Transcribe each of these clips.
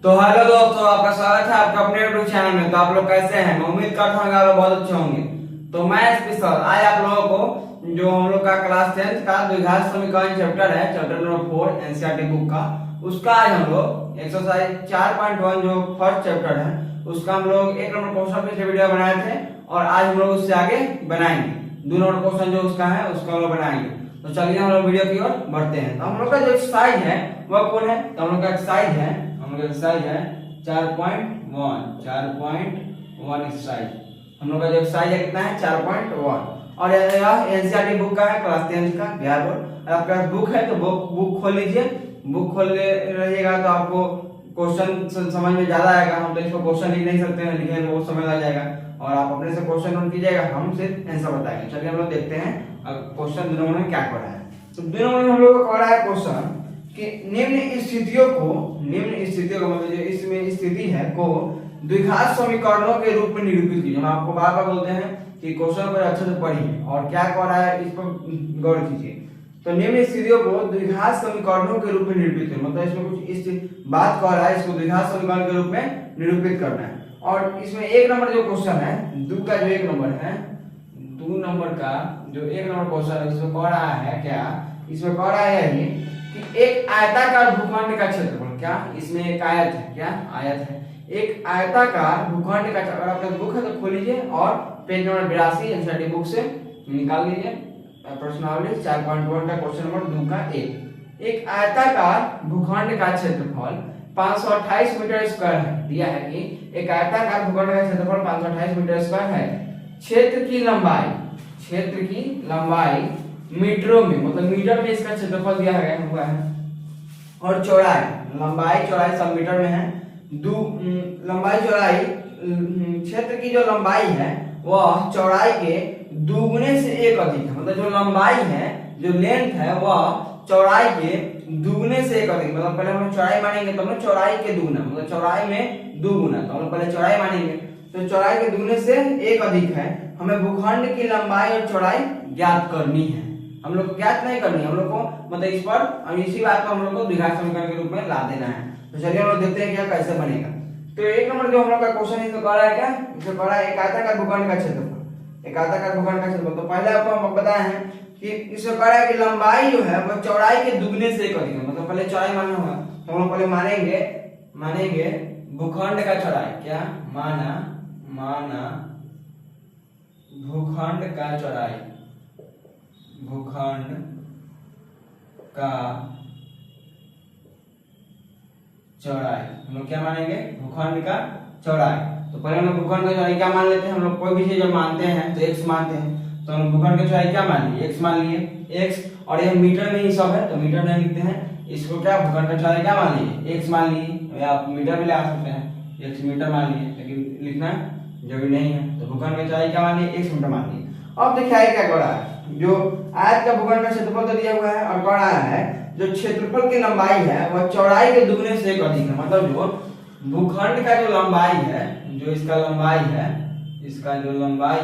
तो हेलो दोस्तों, आपका स्वागत है आपका अपने यूट्यूब चैनल में। तो आप लोग कैसे हैं? मैं उम्मीद करता हूँ आप लोग बहुत अच्छे होंगे। तो मैं एसपी सर आज आप लोगों को जो हम लोग का क्लास 10 का द्विघात समीकरण चैप्टर है, चैप्टर नंबर 4 एनसीईआरटी बुक का, उसका आज हम लोग एक्सरसाइज 4.1 जो फर्स्ट चैप्टर है उसका हम लोग 1 नंबर क्वेश्चन पे वीडियो बनाए थे और आज हम लोग उससे आगे बनाएंगे। 2 नंबर क्वेश्चन जो उसका है उसका हम लोग बनाएंगे। तो चलिए हम लोग वीडियो की ओर बढ़ते हैं। तो हम लोग का जो एक्सरसाइज है वह कौन है? तो हम लोग का एक्सरसाइज है 4.1 एक्सरसाइज। हम लोग का जो एक्सरसाइज है कितना है? 4.1। और यह एनसीईआरटी बुक का है, क्लास 10 का बिहार बोर्ड। आपका बुक है तो बुक खोल लीजिए। बुक खोल रहिएगा तो आपको क्वेश्चन समझ में ज्यादा आएगा। हम तो इसको क्वेश्चन लिख नहीं सकते हैं, लिखने में बहुत समय लग जाएगा और आप अपने से क्वेश्चन नोट कीजिएगा, हम सिर्फ आंसर बताएंगे। चलिए हम लोग देखते हैं क्वेश्चन 2 नंबर में क्या पढ़ा है। तो 2 नंबर में हम लोग को पढ़ा है क्वेश्चन कि निम्न स्थितियों को मतलब जो इसमें स्थिति है को द्विघात समीकरणों के रूप में निरूपित कीजिए। हम आपको बार बार बोलते हैं कि क्वेश्चन को अच्छे से पढ़िए और क्या कह रहा है इस पर गौर कीजिए। तो निम्न स्थितियों को द्विघात समीकरणों के रूप में निरूपित करें, मतलब इसमें कुछ इस बात कह रहा है, इसको द्विघात समीकरण के रूप में निरूपित करना है। और इसमें 1 नंबर जो क्वेश्चन है, 2 का जो 1 नंबर है, 2 नंबर का जो 1 नंबर क्वेश्चन है इसमें कह रहा है क्या? इसमें कह रहा है ये कि एक आयताकार भूखंड का क्षेत्रफल, क्या इसमें एक आयत है, क्या आयत है, एक आयताकार भूखंड का, अगर आपका बुक है तो खोल लीजिए और पेज नंबर 82 एनसीईआरटी बुक से निकाल लीजिए प्रश्नावली 4.1 का क्वेश्चन नंबर 2 का 1। एक आयताकार भूखंड का क्षेत्रफल 528 मीटर स्क्वायर है। दिया है कि एक आयताकार भूखंड का क्षेत्रफल 528 मीटर स्क्वायर है। क्षेत्र की लंबाई मीटरों में, मतलब मीटर में इसका क्षेत्रफल दिया गया हुआ है और लंबाई चौड़ाई सब मीटर में है। लंबाई चौड़ाई, क्षेत्र की जो लंबाई है वह चौड़ाई के दुगुने से 1 अधिक है। मतलब जो लंबाई है, जो लेंथ है वह चौड़ाई के दुगुने से 1 अधिक, मतलब पहले हम चौड़ाई मानेंगे तो हम चौड़ाई के दुगुना, मतलब चौड़ाई में दुगुना, तो हम पहले चौड़ाई मानेंगे तो चौड़ाई के दुगुने से 1 अधिक है। हमें भूखंड की लंबाई और चौड़ाई ज्ञात करनी है। हम लोग को ज्ञात नहीं करनी है, हम लोग को मतलब इस पर इसी बात को हम लोग को द्विघात समीकरण के रूप में ला देना है। तो चलिए हम लोग देखते हैं क्या कैसे बनेगा। तो 1 नंबर जो हम लोग का क्वेश्चन है इसमें कह रहा है क्या? इसमें कह रहा है एक आयताकार भूखंड का क्षेत्रफल, एक आयताकार भूखंड का क्षेत्रफल। तो पहले आपको हम बताए हैं कि इसमें कह रहा है कि लंबाई जो है वो चौड़ाई के दुगने से 1 अधिक है। मतलब पहले चौड़ाई मानना होगा तो हम लोग पहले मानेंगे भूखंड का चौड़ाई, क्या माना भूखंड का चौड़ाई, भूखंड का चौड़ाई हम लोग क्या मानेंगे? भूखंड का चौड़ाई। तो पहले हम लोग भूखंड का चौड़ाई क्या मान लेते हैं? हम लोग कोई भी चीज जब मानते हैं तो x मानते हैं, तो हम लोग भूखंड का चौड़ाई क्या मान लिए? x मान लिए x, और यह मीटर में ही सब है तो मीटर में लिखते हैं इसको, क्या भूखंड का चौड़ाई क्या मान लिए? x मान लिए, या आप मीटर में लगा सकते हैं, x मीटर मान लिए, लेकिन लिखना जरूरी नहीं है। तो भूखंड का चौड़ाई क्या मान लिए? x मीटर मान लिए। अब देखिए आगे क्या कह रहा है, जो आयत का भूखंड का क्षेत्रफल तो दिया हुआ है और कह रहा है जो क्षेत्रफल की लंबाई है वह चौड़ाई के दुगने से 1 अधिक है। मतलब जो भूखंड का जो लंबाई है, जो इसका लंबाई है, इसका जो लंबाई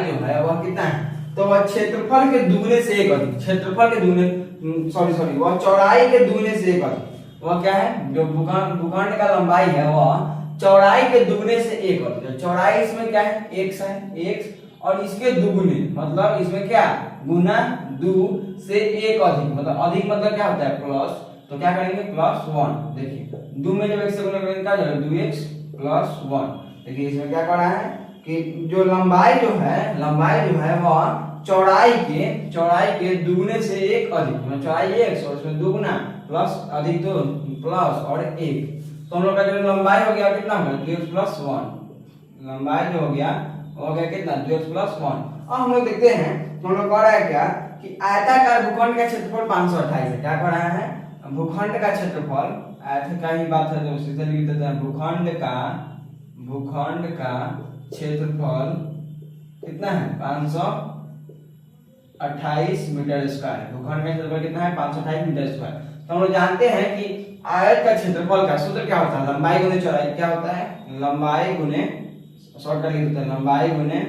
जो है वह कितना है? तो वह क्षेत्रफल के दुगने से 1 अधिक, क्षेत्रफल के दुगने सॉरी वह चौड़ाई के दुगने से 1 अधिक। वह क्या है? जो भूखंड का लंबाई है वह चौड़ाई के दुगने से 1 अधिक। चौड़ाई इसमें क्या है? x है, x, और इसके दुगुने, मतलब इसमें क्या गुना 2 से 1 अधिक, मतलब अधिक मतलब क्या होता है? प्लस। तो क्या करेंगे? +1। देखिए 2 में जब 1 से गुना करेंगे क्या जाएगा? 2x + 1। देखिए इसमें क्या कर रहा है कि जो लंबाई जो है वह चौड़ाई के दुगने से 1 अधिक, मतलब चौड़ाई x और इसमें दुगुना प्लस अधिक 2 प्लस और 1। तो हम लोग का जो लंबाई हो गया कितना हो गया? 2x + 1। लंबाई जो हो गया वो हो गया कितना? 2x + 1। अब हम लोग देखते हैं तो हम लोग कह रहा है क्या कि आयताकार भूखंड का क्षेत्रफल 528 है। क्या कह रहा है? भूखंड का क्षेत्रफल, आयत का ही बात है तो सीधे लिख देते हैं, भूखंड का क्षेत्रफल कितना है? 528 मीटर स्क्वायर। भूखंड का क्षेत्रफल कितना है? 528 मीटर स्क्वायर। तो हम लोग जानते हैं कि आयत का क्षेत्रफल का सूत्र क्या होता है? लंबाई गुने चौड़ाई। क्या होता है? लंबाई गुने, शॉर्टकट लिख देते हैं, लंबाई गुने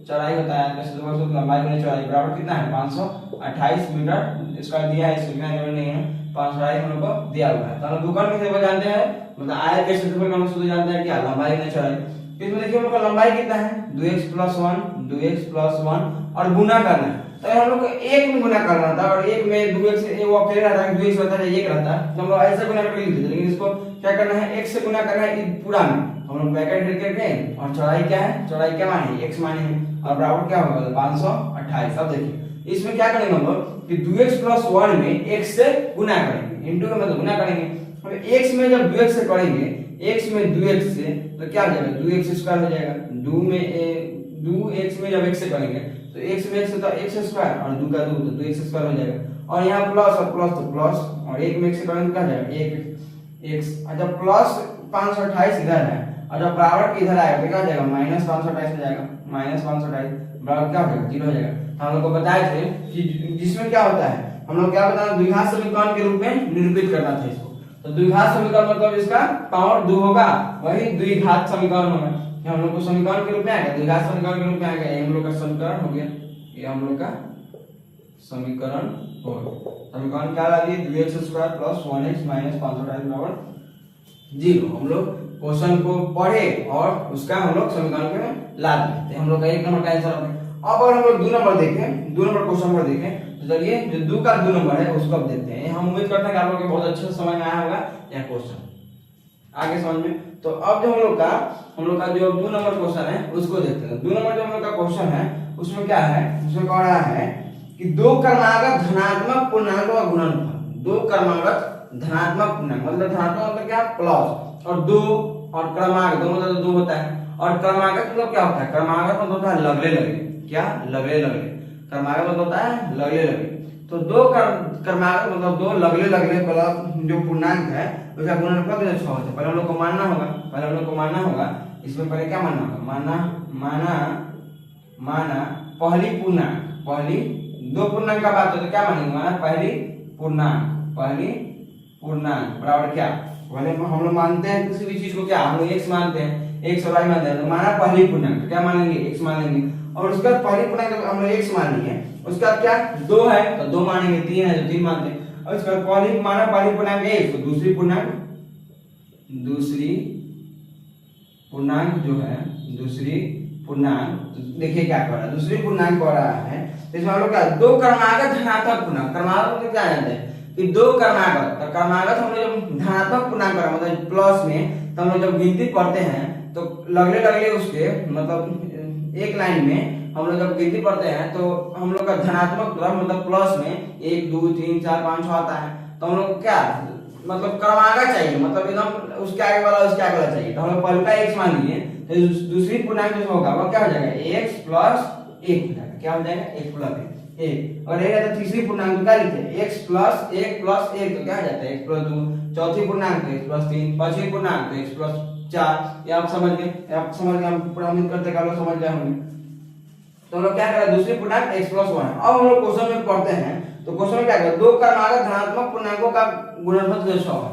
चौड़ाई होता है। आयत का क्षेत्रफल सूत्र लंबाई गुने चौड़ाई बराबर कितना है? 528 मीटर स्क्वायर दिया है, इसको लिखना जरूरी नहीं है। 528 हम लोग को दिया हुआ है। तो हम दुकान कैसे जानते हैं, मतलब आयत के क्षेत्रफल का हम सूत्र जानते हैं क्या, लंबाई गुना चौड़ाई। इसमें देखिए हम लोग का लंबाई कितना है 2x + 1 2x + 1 और गुना करना है। तो हम लोग को एक में गुना करना था और एक में 2x से वो अकेले रहता है, 2x रहता है, 1 रहता है, तो हम लोग ऐसे गुना करके लिख देते। लेकिन इसको क्या करना है, x से गुना करना है पूरा में। हम लोग ब्रैकेट हट करके और चौड़ाई क्या है, चौड़ाई क्या माने x माने है और बराबर क्या होगा 528। अब देखिए इसमें क्या करेंगे हम लोग कि 2x + 1 में x से गुना करेंगे, इनटू का मतलब गुना करेंगे। अब x में जब 2x से करेंगे, x में 2x से तो क्या हो जाएगा 2x² हो जाएगा। 2x में जब x से करेंगे तो x में x तो x² और 2 का 2 तो 2x² हो जाएगा। और यहाँ प्लस और प्लस तो प्लस और 1 में x से करेंगे तो क्या हो जाएगा 1x। और जब प्लस 528 इधर है और जब बराबर इधर आएगा तो क्या हो जाएगा -528 हो जाएगा। -528 बराबर क्या हो जाएगा 0 हो जाएगा। तो हम लोग को बताए थे कि जिसमें क्या होता है, हम लोग क्या बताना, द्विघात समीकरण के रूप में निरूपित करना था इसको। तो द्विघात समीकरण मतलब इसका पावर 2 होगा, वही द्विघात समीकरण होगा। हम लोग को समीकरण के रूप में आएगा, द्विघात समीकरण के रूप में आएगा। ये हम लोग का समीकरण हो गया, ये हम लोग का समीकरण हो गया। समीकरण क्या ला दिए 2x² + 1x - 528 बराबर 0। हम लोग क्वेश्चन को पढ़े और उसका हम लोग समीकरण में ला दिए। हम लोग का 1 नंबर का आंसर हो गया। अब अगर हम लोग 2 नंबर देखें, 2 नंबर क्वेश्चन पर देखें तो चलिए जो 2 का 2 नंबर है उसको अब देखते हैं। हम उम्मीद करते हैं कि आप लोगों को बहुत अच्छे से समझ में आया होगा यह क्वेश्चन, आगे समझ में। तो अब जो हम लोग का जो 2 नंबर क्वेश्चन है उसको देखते हैं। 2 नंबर जो हम लोग का क्वेश्चन है उसमें क्या है, उसमें कह रहा है कि 2 क्रमागत धनात्मक पूर्णांकों का गुणनफल। 2 क्रमागत धनात्मक पूर्णांक मतलब धनात्मक मतलब क्या प्लस, और 2 और क्रमागत 2 मतलब 2 होता है। और क्रमागत मतलब क्या होता है, क्रमागत मतलब होता है लगले लगले, क्या लगले लगले, क्रमागत मतलब होता है लगले लगले। तो 2 क्रमागत मतलब 2 लगले लगले प्लस जो पूर्णांक है उसका गुणनफल 6 होता है। पहले हम लोग को मानना होगा, इसमें पहले क्या मानना होगा, माना पहली पूर्णांक, पहली 2 पूर्णांक का बात हो तो क्या मानेंगे, माना पहली पूर्णांक बराबर क्या, पहले हम लोग मानते हैं किसी भी चीज को क्या, हम लोग x मानते हैं, x और y मानते हैं। तो माना पहली पूर्णांक तो क्या मान लेंगे x मान लेंगे। और उसके बाद पहली पूर्णांक हम लोग x मान लिए, उसके बाद क्या 2 है तो 2 मानेंगे, 3 है तो 3 मानते हैं। और उसके बाद पहली पूर्णांक 1 तो दूसरी पूर्णांक जो है दूसरी पूर्णांक, तो देखिए क्या कर रहा है, दूसरी पूर्णांक कह रहा है। तो इसमें हम लोग क्या 2 क्रमागत धनात्मक पूर्णांक, क्रमागत मतलब क्या जानते हैं कि 2 क्रमागत, तो क्रमागत हम लोग जब धनात्मक पूर्णांक कर मतलब प्लस में, तो हम लोग जब गिनती पढ़ते हैं तो लगले उसके मतलब एक लाइन में हम लोग जब गिनती पढ़ते हैं तो हम लोग का धनात्मक मतलब प्लस में 1 2 3 4 5 6 आता है। तो हम लोग क्या मतलब क्रमागत चाहिए, मतलब एकदम उसके आगे वाला चाहिए। तो हम लोग पहले का x मान लिए तो दूसरी पूर्णांक जो होगा वो क्या हो जाएगा x + 1 हो जाएगा, क्या हो जाएगा x + 1। और ये तो तीसरी पूर्णांक क्या लिखते हैं x + 1 + 1 तो क्या हो जाता है x + 2। चौथी पूर्णांक तो x + 3, पांचवी पूर्णांक तो x + 4। ये आप समझ गए, हम पूरा उम्मीद करते हैं कि आप लोग समझ गए होंगे। तो हम लोग क्या करें, दूसरी पूर्णांक x + 1। अब हम लोग क्वेश्चन में पढ़ते हैं तो क्वेश्चन में क्या करें, 2 क्रमागत धनात्मक पूर्णांकों का गुणनफल 6 है।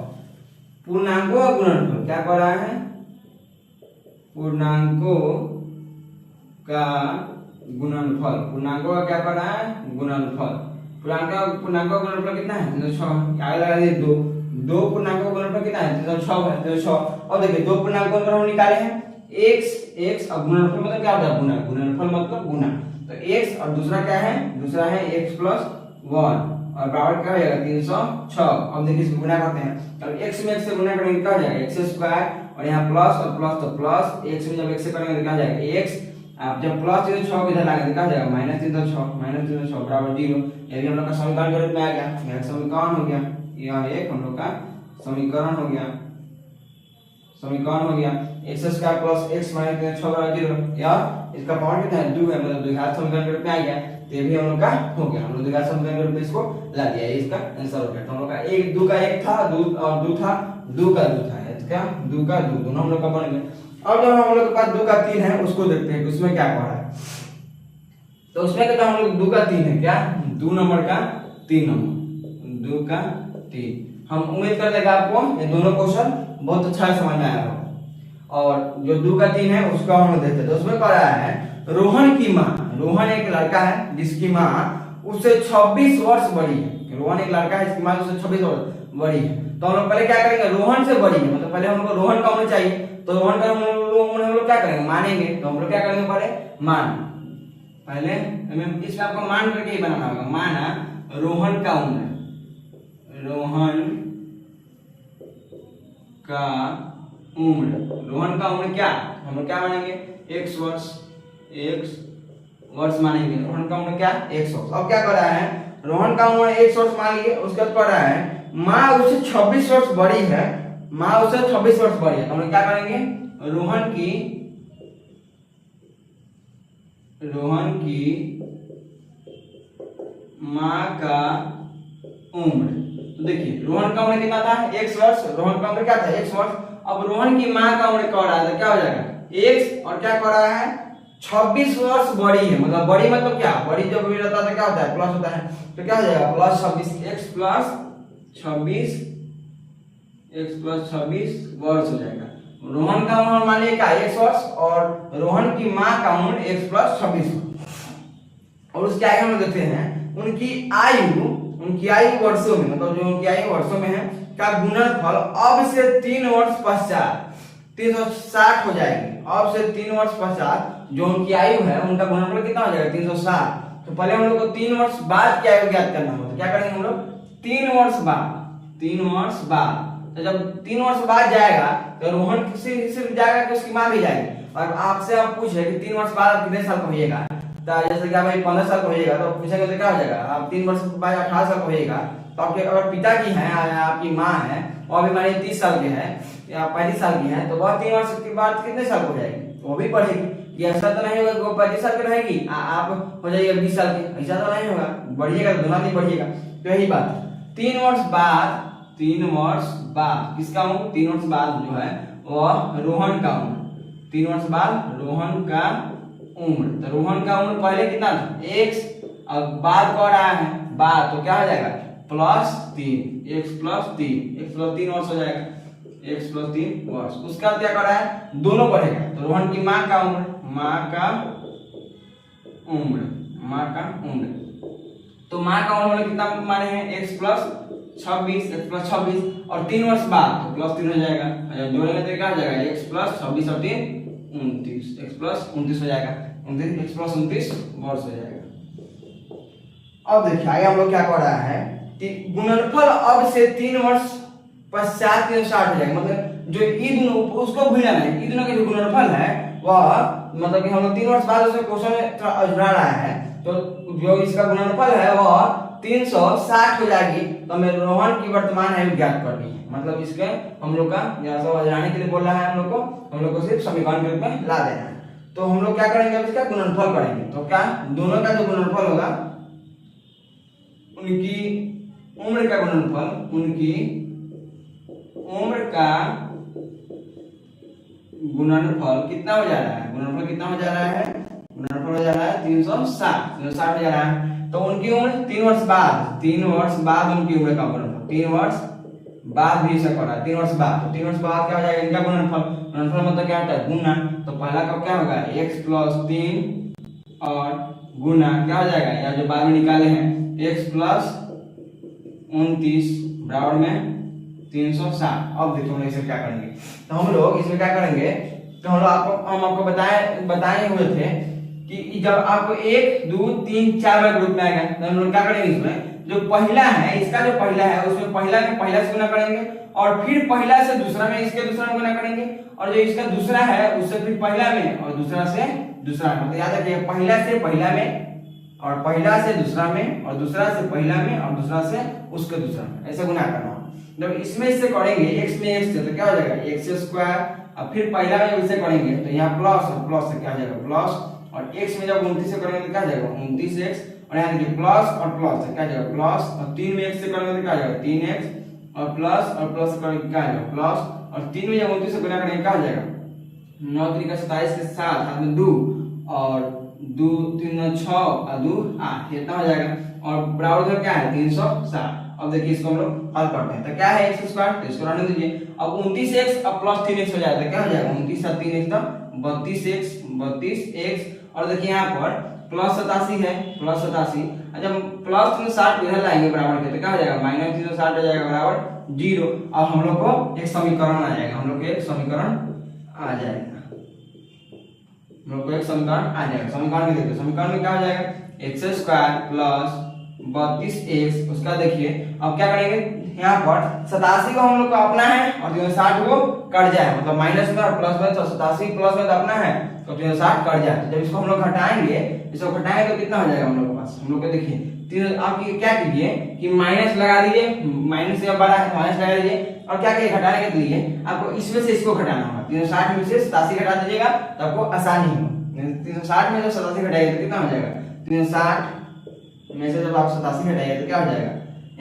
पूर्णांकों का गुणनफल क्या कर रहा है, पूर्णांकों का क्या कर रहा है गुणनफल। पूर्णांकों का गुणनफल कितना है 306, आगे लगा दिए 2 पूर्णांकों का गुणनफल कितना है 306 है 306। और देखिए 2 पूर्णांकों का हम निकाले हैं x और गुणनफल मतलब क्या होता है गुणनफल मतलब गुना। तो x और दूसरा क्या है, दूसरा है x + 1 और बराबर क्या हो जाएगा 306। अब देखिए इसको गुना करते हैं, अब x में x से गुना करेंगे क्या हो जाएगा x² और यहाँ प्लस और प्लस तो प्लस, x में जब x से करेंगे तो क्या हो जाएगा x, अब जब प्लस 306 इधर लाएंगे तो क्या हो जाएगा -306 बराबर 0। ये भी हम लोग का समीकरण के रूप में आ गया, यह समीकरण हो गया, यह एक हम लोग का समीकरण हो गया x² + x - 306 बराबर 0। या इसका पावर कितना है 2 है, मतलब द्विघात समीकरण के रूप में आ गया। तो ये भी हम लोग का हो गया, हम लोग द्विघात समीकरण के रूप में इसको ला दिया, इसका आंसर हो गया। तो हम लोग का 2 का 1 था, 2 था, 2 का 2 था, तो क्या 2 का 2 दोनों हम लोग का बन गया। अब जब हम लोग के पास 2 का 3 है उसको देखते हैं उसमें क्या पढ़ा है। तो उसमें कहता हम लोग 2 का 3 है, क्या 2 नंबर का 3 नंबर 2 का 3। हम उम्मीद करते हैं कि आपको ये दोनों क्वेश्चन बहुत अच्छा समझ में आया होगा। और जो 2 का 3 है उसको हम लोग देखते हैं। तो उसमें कह रहा है रोहन की माँ, रोहन एक लड़का है जिसकी माँ उससे 26 वर्ष बड़ी है, रोहन एक लड़का है, इसकी माँ उससे 26 वर्ष बड़ी है। तो हम लोग पहले क्या करेंगे, रोहन से बड़ी है, मतलब पहले हमको रोहन का उम्र चाहिए, तो रोहन का हम लोग क्या करेंगे, मानेंगे। तो हम लोग क्या करेंगे, पहले मान, पहले हमें इसमें आपको मान करके ही बनाना होगा। माना रोहन का उम्र, रोहन का उम्र, रोहन का उम्र क्या, हम लोग क्या मानेंगे, x वर्ष, x वर्ष मानेंगे। रोहन का उम्र क्या, x वर्ष। अब क्या कर रहा है, रोहन का उम्र 1 वर्ष मान लिए, उसके बाद कर रहा है माँ उससे 26 वर्ष बड़ी है, माँ उससे 26 वर्ष बड़ी है। तो हम लोग क्या करेंगे, रोहन की माँ का उम्र, तो देखिए रोहन का उम्र कितना था, 1 वर्ष, रोहन का उम्र क्या था, 1 वर्ष। अब रोहन की माँ का उम्र क्या हो रहा है, तो क्या हो जाएगा, x, और क्या कर रहा है, 26 वर्ष बड़ी है, मतलब बड़ी मतलब क्या, बड़ी जब भी रहता है तो क्या होता है, प्लस होता है, तो क्या हो जाएगा, plus 26, x plus 26, x plus 26 वर्ष हो जाएगा। रोहन का उम्र मान लिया क्या, 1 वर्ष, और रोहन की माँ का उम्र x प्लस 26। और उसके आगे हम देखते हैं उनकी आयु वर्षों में, मतलब जो उनकी आयु वर्षों में है का गुणनफल अब से 3 वर्ष पश्चात 360 हो जाएगी। अब से 3 वर्ष पश्चात जो उनकी आयु है उनका गुणनफल कितना हो जाएगा, 360। तो पहले हम लोग को 3 वर्ष बाद की आयु ज्ञात करना होगा, तो क्या करेंगे हम लोग, 3 वर्ष बाद। तो जब 3 वर्ष बाद जाएगा तो रोहन सिर्फ जाएगा कि उसकी माँ भी जाएगी। और आपसे आप पूछे कि 3 वर्ष बाद आप कितने साल का होइएगा, तो जैसे कि आप 15 साल का होइएगा, तो पूछेंगे तो क्या हो जाएगा, आप 3 वर्ष बाद 18 साल का होइएगा। तो आपके अगर पिताजी हैं या आपकी माँ है वो अभी मानिए 30 साल के हैं या 35 साल की है, तो वह 3 वर्ष के बाद कितने साल हो जाएगी, वो भी पढ़ेगी। ये ऐसा तो नहीं होगा कि वो 35 साल की रहेगी, आप हो जाइए 20 साल के, ऐसा तो नहीं होगा, बढ़िएगा तो दोनों नहीं बढ़िएगा। तो यही बात, 3 वर्ष बाद किसका उम्र, 3 वर्ष बाद जो है वह रोहन का उम्र, 3 वर्ष बाद रोहन का उम्र। तो रोहन का उम्र पहले कितना था, x, अब बाद कह रहा है बाद, तो क्या हो जाएगा, प्लस 3, x प्लस 3 वर्ष हो जाएगा, x प्लस 3 वर्ष। उसका क्या कर रहा है, दोनों बढ़ेगा। तो रोहन की माँ का उम्र, तो माँ का उम्र कितना माने हैं, x प्लस 26 और 3 वर्ष बाद तो प्लस 3 हो जाएगा, जोड़ेंगे तो क्या हो जाएगा, x प्लस 26 और 3 29, x प्लस 29 हो जाएगा, 29 x प्लस 29 वर्ष हो जाएगा। अब देखिए आगे हम लोग क्या कर रहा है कि गुणनफल अब से 3 वर्ष पश्चात 360 हो जाएगा, मतलब जो ई दोनों उसको भूलना नहीं, ई दोनों का जो गुणनफल है वह मतलब कि हम लोग 3 वर्ष बाद उसके क्वेश्चन में थोड़ा अजरा रहा है, तो जो इसका गुणनफल है वह 360 हो जाएगी। तो हमें रोहन की वर्तमान आयु ज्ञात करनी है, मतलब इसके हम लोग का जैसा अजराने के लिए बोल रहा है हम लोग को सिर्फ समीकरण के रूप में ला देना है। तो हम लोग क्या करेंगे, अब इसका गुणनफल करेंगे। तो क्या दोनों का जो गुणनफल होगा, उनकी उम्र का गुणनफल, उनकी उम्र का गुणनफल कितना हो जा रहा है, गुणनफल कितना हो जा रहा है, गुणनफल हो जा रहा है 360 हो जा रहा है। तो उनकी उम्र 3 वर्ष बाद उनकी उम्र का गुणनफल, 3 वर्ष बाद भी इसे करा, 3 वर्ष बाद, तो 3 वर्ष बाद क्या हो जाएगा इनका गुणनफल मतलब क्या होता है, गुना। तो पहला का क्या होगा, x प्लस 3 और गुना क्या हो जाएगा, या जो बाद में निकाले हैं x प्लस 29 बराबर में 360। अब देखो हम इसे क्या करेंगे, तो हम लोग इसमें क्या करेंगे, तो हम आपको बताए हुए थे कि जब आपको 1 2 3 4 बार ग्रुप में आएगा तो हम लोग क्या करेंगे, इसमें जो पहला है, इसका जो पहला है उसमें पहला से गुना करेंगे, और फिर पहला से दूसरा में इसके दूसरा में गुना करेंगे, और जो इसका दूसरा है उससे फिर पहला में और दूसरा से दूसरा में। तो याद रखिए पहला से पहला में और पहला से दूसरा में और दूसरा से पहला में और दूसरा से उसके दूसरा में, ऐसे गुना करना। जब इसमें इससे करेंगे x में x से तो क्या हो जाएगा x स्क्वायर, और फिर पहला में इससे करेंगे तो यहाँ प्लस और प्लस से क्या हो जाएगा प्लस, और x में जब 29 से करेंगे तो क्या हो जाएगा 29x, और यहाँ देखिए प्लस और प्लस से क्या हो जाएगा प्लस, और 3 में x से करेंगे तो क्या हो जाएगा 3x, और प्लस से करेंगे क्या हो जाएगा प्लस, और 3 में जब 29 से गुना करेंगे क्या हो जाएगा 9 3 27 के साथ हाथ में 2 और 2 3 6 और 2 8 कितना हो जाएगा, और बराबर जो क्या है 360। अब देखिए इसको हम लोग हल करते हैं, तो क्या है x स्क्वायर, तो इसको रहने दीजिए। अब 29x और प्लस 3x हो जाएगा, क्या हो जाएगा 29 और 3x तो 32x, और देखिए यहाँ पर +87 है, +87। जब +360 इधर लाएंगे बराबर के तो क्या हो जाएगा, -360 हो जाएगा बराबर 0। अब हम लोग को एक समीकरण आ जाएगा, हम लोग को एक समीकरण आ जाएगा, हम लोग को एक समीकरण आ जाएगा। समीकरण में देखिए, समीकरण में क्या हो जाएगा, x² + 32x। उसका देखिए अब क्या करेंगे, यहाँ पर 87 को हम लोग को अपना है और 360 को कट जाए, मतलब माइनस में और प्लस में, तो 87 प्लस में तो अपना है तो 360 कट जाए। तो जब इसको हम लोग घटाएंगे, इसको घटाएंगे तो कितना हो जाएगा हम लोग के पास, हम लोग को देखिए तीन। आप क्या कीजिए कि माइनस लगा दीजिए, माइनस से बड़ा है तो माइनस लगा दीजिए, और क्या करिए घटाने के लिए आपको इसमें से इसको घटाना होगा। 360 में से 87 घटा दीजिएगा तो आपको आसानी हो। 360 में जब 87 घटाइएगा तो कितना हो जाएगा, 360 में से जब आप 87 घटाइएगा तो क्या हो जाएगा,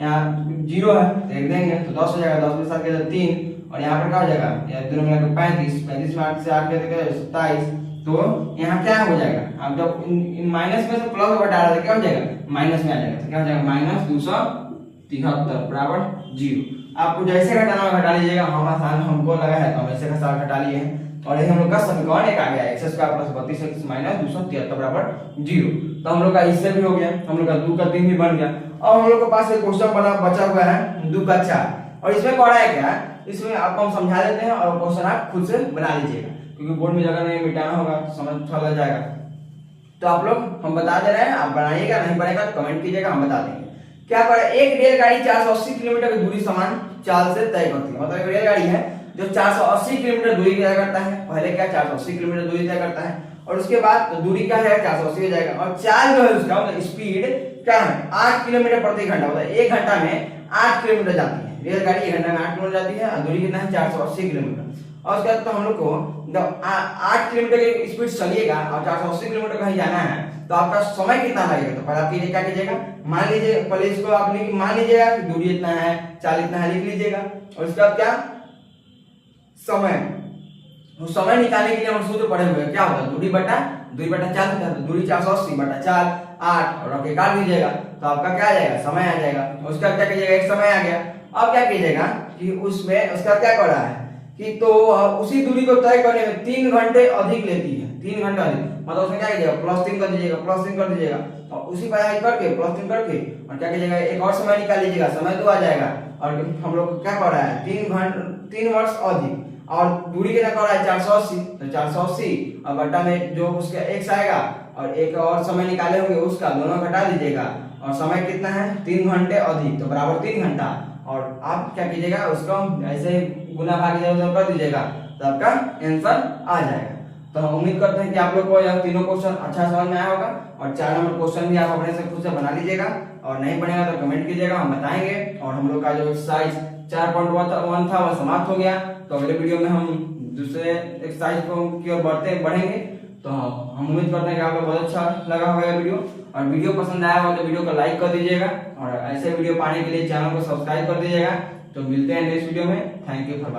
यहाँ 0 है तो एक देंगे तो 10 हो जाएगा, 10 में 7 के 3, और यहाँ पर क्या हो जाएगा, यहाँ दोनों मिलाकर 35 में 8 से 8 के 27। तो यहाँ क्या हो जाएगा, अब जब इन माइनस में से प्लस घटा रहे तो क्या हो जाएगा, माइनस में आ जाएगा, तो क्या हो जाएगा -273 बराबर 0। आपको जैसे घटाना हो घटा लीजिएगा, हम आसान हमको लगा है तो हम ऐसे का साथ घटा लिए हैं, और ये हम लोग का समीकरण एक आ गया, x² + 32x - 273 बराबर 0। तो हम लोग का इससे भी हो गया, हम लोग का 2 का 3 भी बन गया। अब हम लोग के पास एक क्वेश्चन बचा हुआ है 2 का 4, और इसमें क्या है, क्या इसमें आपको हम समझा देते हैं और क्वेश्चन आप खुद से बना लीजिएगा, क्योंकि बोर्ड में जगह नहीं मिटाना होगा, समझ चल जाएगा। तो आप लोग हम बता दे रहे हैं, आप बनाइएगा, नहीं बनेगा तो कमेंट कीजिएगा, हम बता देंगे। क्या कर एक रेलगाड़ी 480 किलोमीटर की दूरी समान चाल से तय करती है, मतलब एक रेलगाड़ी है जो 480 किलोमीटर दूरी तय करता है। पहले क्या 480 किलोमीटर दूरी तय करता है, और उसके बाद तो दूरी क्या है 480 हो जाएगा, और चाल जो है उसका मतलब स्पीड क्या है 8 किलोमीटर प्रति घंटा, मतलब 1 घंटा में 8 किलोमीटर जाती है रेलगाड़ी, 1 घंटा में 8 किलोमीटर जाती है, और दूरी कितना है 480 किलोमीटर। और उसके बाद तो हम लोग को जब 8 किलोमीटर की स्पीड चलिएगा और 480 किलोमीटर कहीं जाना है तो आपका समय कितना लगेगा। तो पहले आप क्या कीजिएगा, मान लीजिए पहले इसको आप मान लीजिएगा कि दूरी इतना है, चाल इतना है, लिख लीजिएगा। और उसके बाद क्या समय, वो समय निकालने के लिए हम सूत्र पढ़े हुए हैं, क्या होता है दूरी बटा 4 होता है, तो दूरी 480 बटा 4 8, और आपके काट दीजिएगा तो आपका क्या आ जाएगा, समय आ जाएगा। उसका क्या कीजिएगा, एक समय आ गया। अब क्या कीजिएगा कि उसमें उसका क्या कर रहा है कि तो उसी दूरी को तय करने में 3 घंटे अधिक लेती है, 3 घंटे अधिक, मतलब उसमें क्या कीजिएगा +3 कर दीजिएगा, +3 कर दीजिएगा, और उसी पर करके +3 करके और क्या कीजिएगा एक और समय निकाल लीजिएगा, समय 2 आ जाएगा। और हम लोग क्या कर रहा है 3 वर्ष अधिक, और दूरी कितना कर रहा है 480, तो 480 और बट्टा में जो उसका x आएगा और एक और समय निकाले होंगे उसका, दोनों घटा दीजिएगा, और समय कितना है 3 घंटे अधिक, तो बराबर 3 घंटा। और आप क्या कीजिएगा उसको ऐसे गुना भाग कर दीजिएगा तो आपका आंसर आ जाएगा। तो हम उम्मीद करते हैं कि आप लोग को यह तीनों क्वेश्चन अच्छा समझ में आया होगा, और 4 नंबर क्वेश्चन भी आप अपने से खुद से बना लीजिएगा, और नहीं बनेगा तो कमेंट कीजिएगा, हम बताएंगे। और हम लोग का जो एक्सरसाइज 4.1 था वह समाप्त हो गया। तो अगले वीडियो में हम दूसरे एक्सरसाइज की ओर बढ़ेंगे। तो हम उम्मीद करते हैं कि आपको बहुत अच्छा लगा होगा ये वीडियो, और वीडियो पसंद आया हो तो वीडियो को लाइक कर दीजिएगा, और ऐसे वीडियो पाने के लिए चैनल को सब्सक्राइब कर दीजिएगा। तो मिलते हैं नेक्स्ट वीडियो में। Thank you for